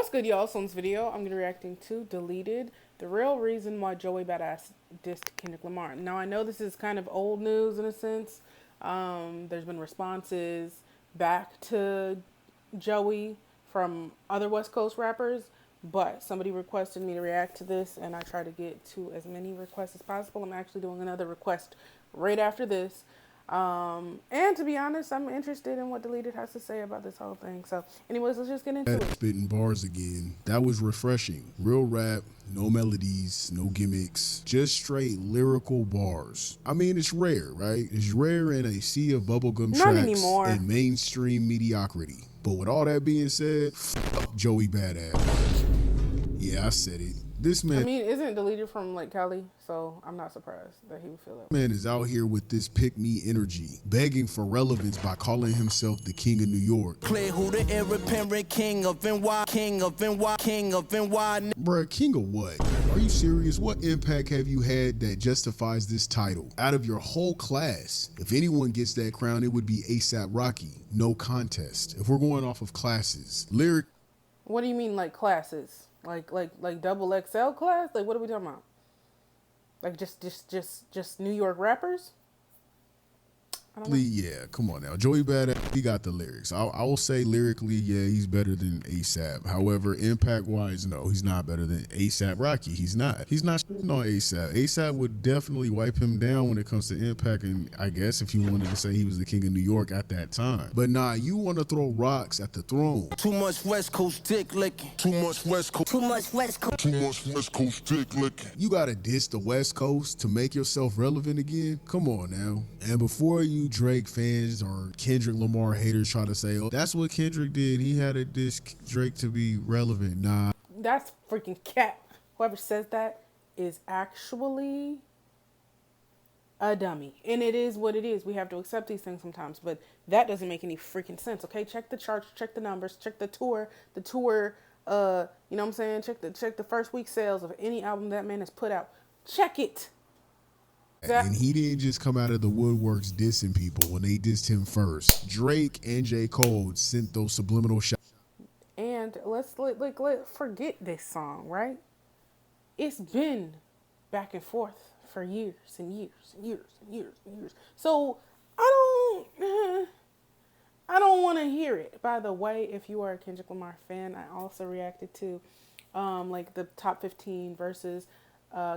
What's good, y'all? So in this video, I'm going to be reacting to Deleted, the real reason why Joey Badass dissed Kendrick Lamar. Now, I know this is kind of old news in a sense. There's been responses back to Joey from other West Coast rappers, but somebody requested me to react to this, and I try to get to as many requests as possible. I'm actually doing another request right after this. And to be honest, I'm interested in what Deleted has to say about this whole thing. So anyways, let's just get into it. Spitting bars again. That was refreshing. Real rap, no melodies, no gimmicks, just straight lyrical bars. I mean, it's rare, right? It's rare in a sea of bubblegum Not tracks anymore. and mainstream mediocrity. But with all that being said, fuck Joey Badass. Yeah, I said it. This man, I mean, isn't Deleted from like Cali? So I'm not surprised that he would feel that. man is out here with this pick-me energy, begging for relevance by calling himself the king of New York. Play who the heir apparent king of NY, king of NY, king of NY. Bruh, king of what? Are you serious? What impact have you had that justifies this title? Out of your whole class, if anyone gets that crown, it would be ASAP Rocky. No contest. If we're going off of classes. Lyric. What do you mean, like classes? Like double XL class? Like, what are we talking about? Like just New York rappers? I don't know. Yeah, come on now. Joey Badass, he got the lyrics. I will say lyrically, yeah, he's better than ASAP. However, impact-wise, no, he's not better than ASAP Rocky. He's not. He's not shitting on ASAP. ASAP would definitely wipe him down when it comes to impact, and I guess if you wanted to say he was the king of New York at that time. But nah, you want to throw rocks at the throne. Too much West Coast dick licking. Too much West Coast. Too much West Coast. Too much West Coast dick licking. You gotta diss the West Coast to make yourself relevant again? Come on now. And before you Drake fans or Kendrick Lamar haters try to say, oh, that's what Kendrick did. He had to diss Drake to be relevant. Nah. That's freaking cat. Whoever says that is actually a dummy. And it is what it is. We have to accept these things sometimes, but that doesn't make any freaking sense. Okay, check the charts, check the numbers, check the tour, you know what I'm saying? Check the first week sales of any album that man has put out. Check it. And he didn't just come out of the woodworks dissing people when they dissed him first. Drake and J. Cole sent those subliminal shots. And let's forget this song, right? It's been back and forth for years and years and years and years and years. So I don't want to hear it. By the way, if you are a Kendrick Lamar fan, I also reacted to like the top 15 verses.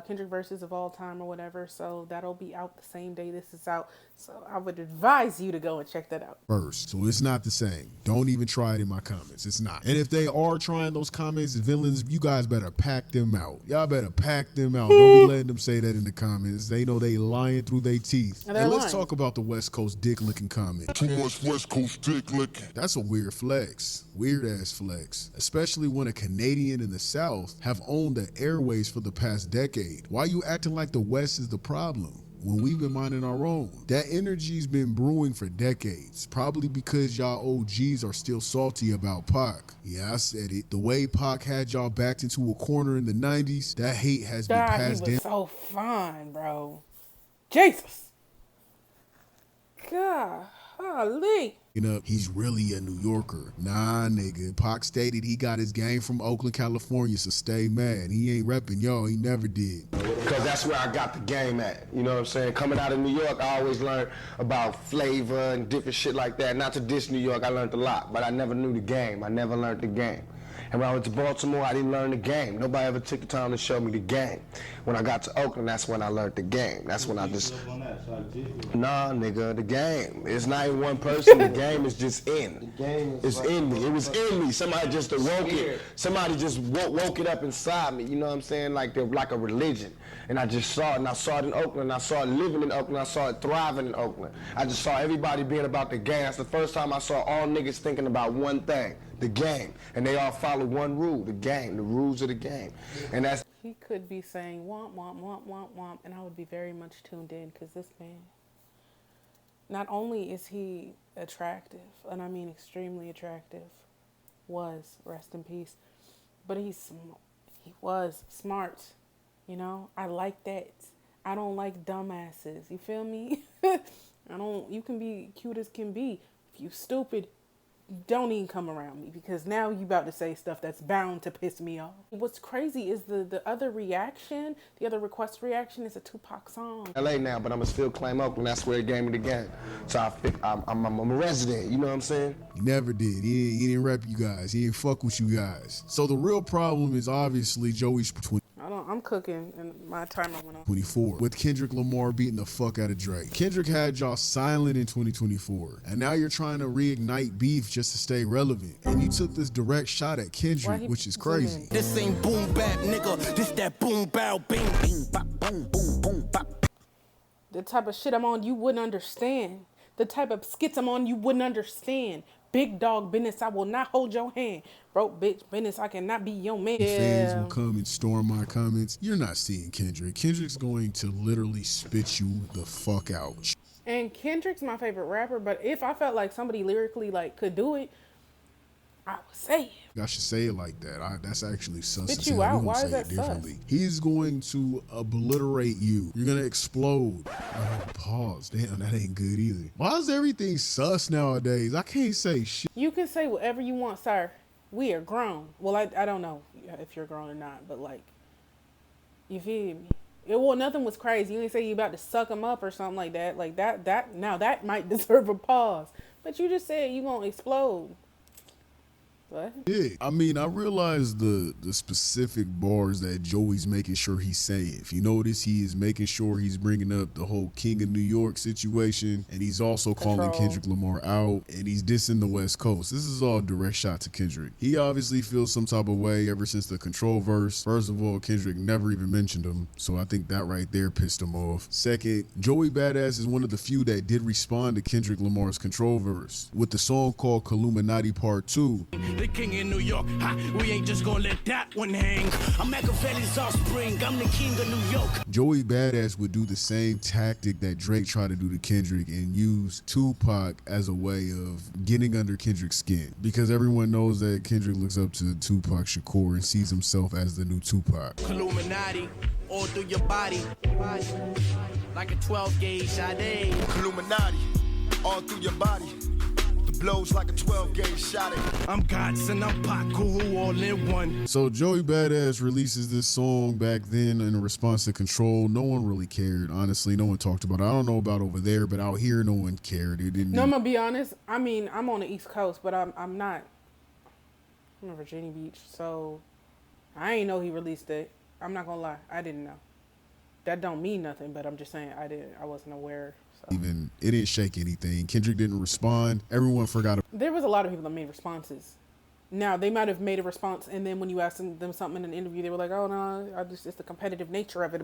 Kendrick verses of all time or whatever, so that'll be out the same day this is out, so I would advise you to go and check that out first. So it's not the same. Don't even try it in my comments. It's not. And if they are trying those comments, villains, you guys better pack them out. Y'all better pack them out. Don't be letting them say that in the comments. They know they lying through their teeth. And let's talk about the West Coast dick licking comment. Too much West Coast dick licking. That's a weird flex. Weird ass flex. Especially when a Canadian in the South have owned the airways for the past decade. Why you acting like the West is the problem when we've been minding our own? That energy's been brewing for decades, probably because y'all OGs are still salty about Pac. Yeah, I said it. The way Pac had y'all backed into a corner in the 90s, that hate has been passed down. He was so fine, bro. Jesus. God, holy. He's really a New Yorker. Nah, nigga. Pac stated he got his game from Oakland, California, so stay mad. He ain't repping y'all. He never did. Because that's where I got the game at. You know what I'm saying? Coming out of New York, I always learned about flavor and different shit like that. Not to diss New York, I learned a lot, but I never knew the game. I never learned the game. And when I went to Baltimore, I didn't learn the game. Nobody ever took the time to show me the game. When I got to Oakland, that's when I learned the game. That's when I just... Nah, nigga, the game. It's not in one person. The game is just in. The game is in me. It was in me. Somebody just awoke it. Somebody just woke it up inside me. You know what I'm saying? Like a religion. And I just saw it, and I saw it in Oakland. I saw it living in Oakland. I saw it thriving in Oakland. I just saw everybody being about the game. That's the first time I saw all niggas thinking about one thing. The game, and they all follow one rule, the game, the rules of the game. And that's... He could be saying womp, womp, womp, womp, womp, and I would be very much tuned in, because this man, not only is he attractive, and I mean extremely attractive, rest in peace, but he was smart, you know? I like that. I don't like dumbasses, you feel me? You can be cute as can be. If you stupid, don't even come around me because now you about to say stuff that's bound to piss me off. What's crazy is the other reaction, the other request reaction is a Tupac song. LA now, but I'ma still claim Oakland. That's where it gave me the game. So I'm a resident. You know what I'm saying? He never did. He didn't rep you guys. He didn't fuck with you guys. So the real problem is obviously Joey's I'm cooking and my timer went off. 24 with Kendrick Lamar beating the fuck out of Drake. Kendrick had y'all silent in 2024, and now you're trying to reignite beef just to stay relevant. And you took this direct shot at Kendrick, which is crazy. This ain't boom bap, nigga. This that boom bow bing bing bop boom boom boom bop. The type of shit I'm on you wouldn't understand. The type of skits I'm on you wouldn't understand. Big dog business, I will not hold your hand. Broke bitch business, I cannot be your man. Fans will come and storm my comments. You're not seeing Kendrick. Kendrick's going to literally spit you the fuck out. And Kendrick's my favorite rapper, but if I felt like somebody lyrically like could do it, I would say it. I should say it like that. That's actually sus. Spit you out. Why is that differently. He's going to obliterate you. You're gonna explode. Oh, pause. Damn, that ain't good either. Why is everything sus nowadays? I can't say shit. You can say whatever you want, sir. We are grown. Well, I don't know if you're grown or not, but like, you feel me? Nothing was crazy. You didn't say you about to suck him up or something like that. Like that. Now that might deserve a pause. But you just said you gonna explode. What? Yeah, I mean, I realize the specific bars that Joey's making sure he's saying. If you notice, he is making sure he's bringing up the whole King of New York situation, and he's also calling Kendrick Lamar out, and he's dissing the West Coast. This is all direct shot to Kendrick. He obviously feels some type of way ever since the Control verse. First of all, Kendrick never even mentioned him, so I think that right there pissed him off. Second, Joey Badass is one of the few that did respond to Kendrick Lamar's Control verse with the song called Killuminati Part 2. The king in New York, ha, we ain't just gonna let that one hang. I'm Machiavelli's offspring, I'm the king of New York. Joey Badass would do the same tactic that Drake tried to do to Kendrick and use Tupac as a way of getting under Kendrick's skin. Because everyone knows that Kendrick looks up to Tupac Shakur and sees himself as the new Tupac. Killuminati, all through your body, like a 12 gauge Sade. Killuminati, all through your body. Blows like a 12 gauge shot. I'm Gods and I'm Pac, all in one. So Joey Badass releases this song back then in response to Control. No one really cared, honestly. No one talked about it. I don't know about over there, but out here, no one cared. It didn't. No, I'm gonna be honest. I mean, I'm on the East Coast, but I'm not. I'm in Virginia Beach, so I ain't know he released it. I'm not gonna lie, I didn't know. That don't mean nothing, but I'm just saying I wasn't aware. So. Even it didn't shake anything. Kendrick didn't respond. Everyone forgot. There was a lot of people that made responses. Now they might have made a response, and then when you asked them something in an interview, they were like, "Oh no, it's the competitive nature of it,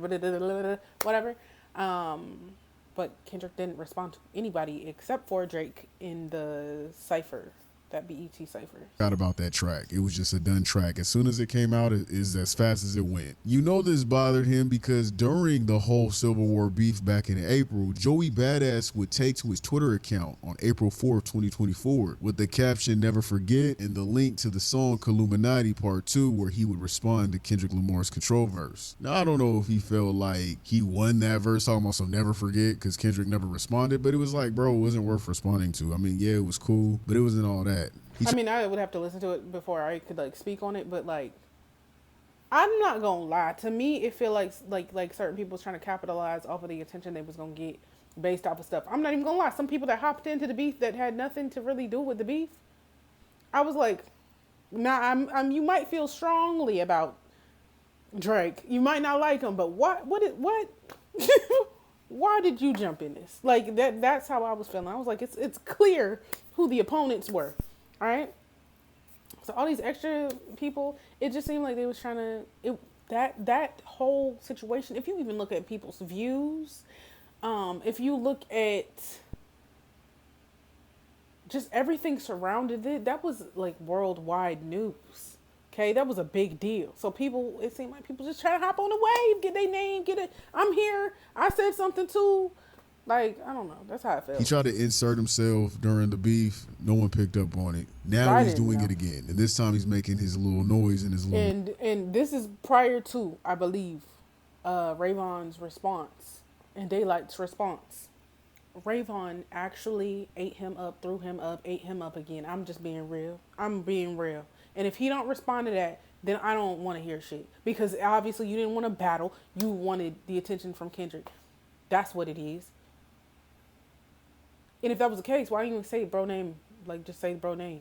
whatever." But Kendrick didn't respond to anybody except for Drake in the cipher. That BET cipher. Forgot about that track. It was just a done track. As soon as it came out, it is as fast as it went. You know this bothered him because during the whole Civil War beef back in April, Joey Badass would take to his Twitter account on April 4th, 2024 with the caption "Never Forget" and the link to the song Killuminati Part 2 where he would respond to Kendrick Lamar's Control verse. Now, I don't know if he felt like he won that verse talking about some "Never Forget" because Kendrick never responded, but it was like, bro, it wasn't worth responding to. I mean, yeah, it was cool, but it wasn't all that. I mean, I would have to listen to it before I could like speak on it, but like, I'm not gonna lie. To me, it feel like certain people was trying to capitalize off of the attention they was gonna get based off of stuff. I'm not even gonna lie. Some people that hopped into the beef that had nothing to really do with the beef, I was like, nah, you might feel strongly about Drake. You might not like him, but what? Why did you jump in this? Like that's how I was feeling. I was like, it's clear who the opponents were. All right. So all these extra people, it just seemed like they was trying to that whole situation. If you even look at people's views, if you look at just everything surrounded it, that was like worldwide news. Okay, that was a big deal. So it seemed like people just trying to hop on the wave, get their name, get it. I'm here. I said something too. Like, I don't know. That's how I felt. He tried to insert himself during the beef. No one picked up on it. Now he's doing it again. And this time he's making his little noise and his little... And this is prior to, I believe, Rayvon's response and Daylight's response. Rayvon actually ate him up, threw him up, ate him up again. I'm just being real. I'm being real. And if he don't respond to that, then I don't want to hear shit. Because obviously you didn't want to battle. You wanted the attention from Kendrick. That's what it is. And if that was the case, why didn't you say bro name? Like, just say bro name.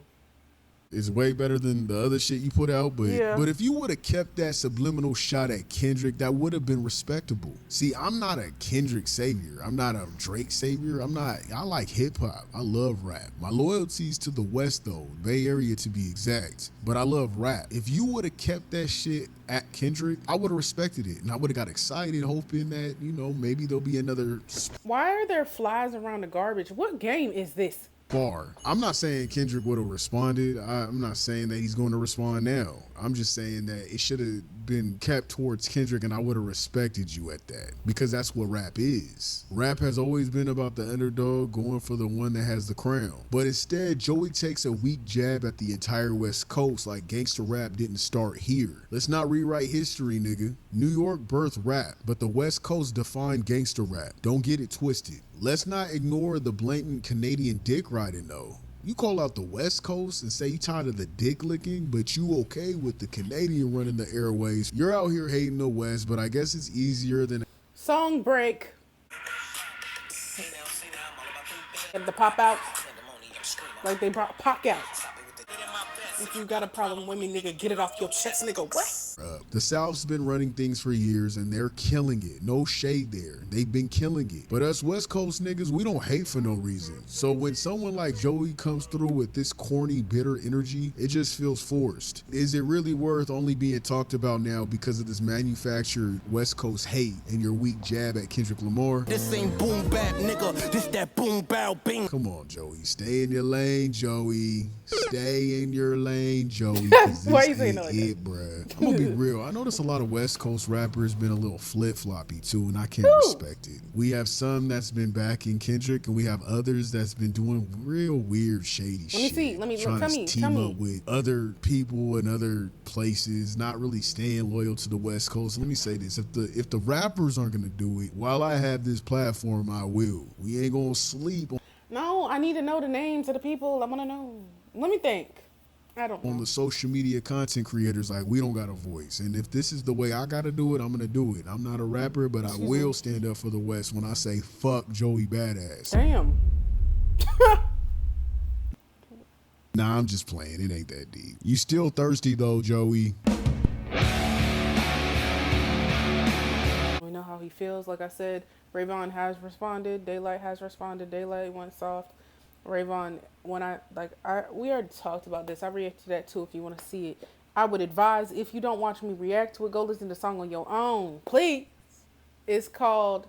It's way better than the other shit you put out, but Yeah. but if you would have kept that subliminal shot at Kendrick, that would have been respectable. See, I'm not a Kendrick savior. I'm not a Drake savior. I like hip hop. I love rap. My loyalty's to the West though, Bay Area to be exact. But I love rap. If you would have kept that shit at Kendrick, I would have respected it. And I would have got excited hoping that, maybe there'll be another Why are there flies around the garbage? What game is this? bar. I'm not saying Kendrick would have responded. I'm not saying that he's going to respond now. I'm just saying that it should have been kept towards Kendrick, and I would have respected you at that, because that's what rap is. Rap has always been about the underdog going for the one that has the crown. But instead, Joey takes a weak jab at the entire West Coast like gangster rap didn't start here. Let's not rewrite history, nigga. New York birthed rap, but the West Coast defined gangster rap. Don't get it twisted. Let's not ignore the blatant Canadian dick riding though. You call out the West Coast and say you tired of the dick licking, but you okay with the Canadian running the airways. You're out here hating the West, but I guess it's easier than... Song break. And the pop out. Like they brought Pac out. If you got a problem with me, nigga, get it off your chest, nigga. What? The South's been running things for years and they're killing it. No shade there. They've been killing it. But us West Coast niggas, we don't hate for no reason. So when someone like Joey comes through with this corny, bitter energy, it just feels forced. Is it really worth only being talked about now because of this manufactured West Coast hate and your weak jab at Kendrick Lamar? This ain't boom bap, nigga. This that boom bow bing. Come on, Joey. Stay in your lane, Joey. Stay in your lane, Joey. 'Cause Why this you saying ain't it like it, bruh. I'm gonna be real. I notice a lot of West Coast rappers been a little flip-floppy too, and I can't respect it. We have some that's been backing Kendrick, and we have others that's been doing real weird, shady shit. Let me see. Let me trying tell to me. team Tell me. up with other people and other places, not really staying loyal to the West Coast. Let me say this: if the rappers aren't gonna do it, while I have this platform, I will. We ain't gonna sleep No, I need to know the names of the people. I want to know. Let me think. I don't on know. the social media content creators. Like, we don't got a voice, and if this is the way I gotta do it, I'm gonna do it. I'm not a rapper, but I will stand up for the West when I say fuck Joey Badass. Damn. Nah, I'm just playing. It ain't that deep. You still thirsty though, Joey? We know how he feels. Like I said, Rayvon has responded. Daylight has responded. Daylight went soft. Rayvon, we already talked about this. I reacted to that too. If you want to see it, I would advise, if you don't watch me react to it, go listen to the song on your own, please. It's called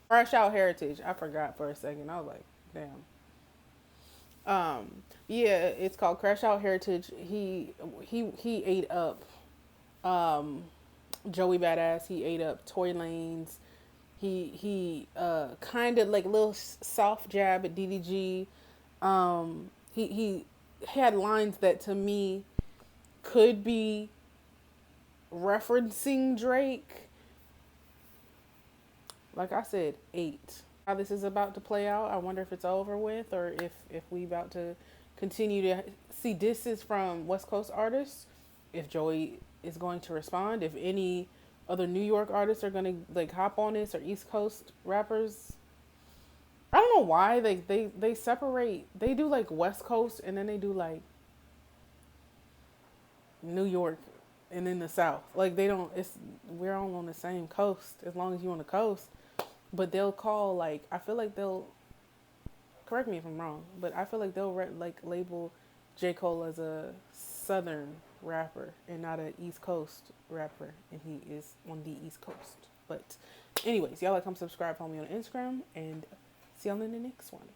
Crash Out Heritage. I forgot for a second. I was like, damn. Yeah, it's called Crash Out Heritage. He ate up Joey Badass. He ate up Tory Lanez. He kind of like a little soft jab at DDG. He had lines that to me could be referencing Drake. Like I said, 8. How this is about to play out, I wonder if it's over with or if we about to continue to see disses from West Coast artists. If Joey is going to respond, if any other New York artists are gonna like hop on this, or East Coast rappers. I don't know why they separate. They do like West Coast and then they do like New York and then the South. Like they don't. We're all on the same coast as long as you're on the coast. But they'll call like, I feel like they'll, correct me if I'm wrong, but I feel like they'll like label J. Cole as a Southern rapper and not an East Coast rapper, and he is on the East Coast. But anyways, y'all like, come subscribe, follow me on Instagram, and see y'all in the next one.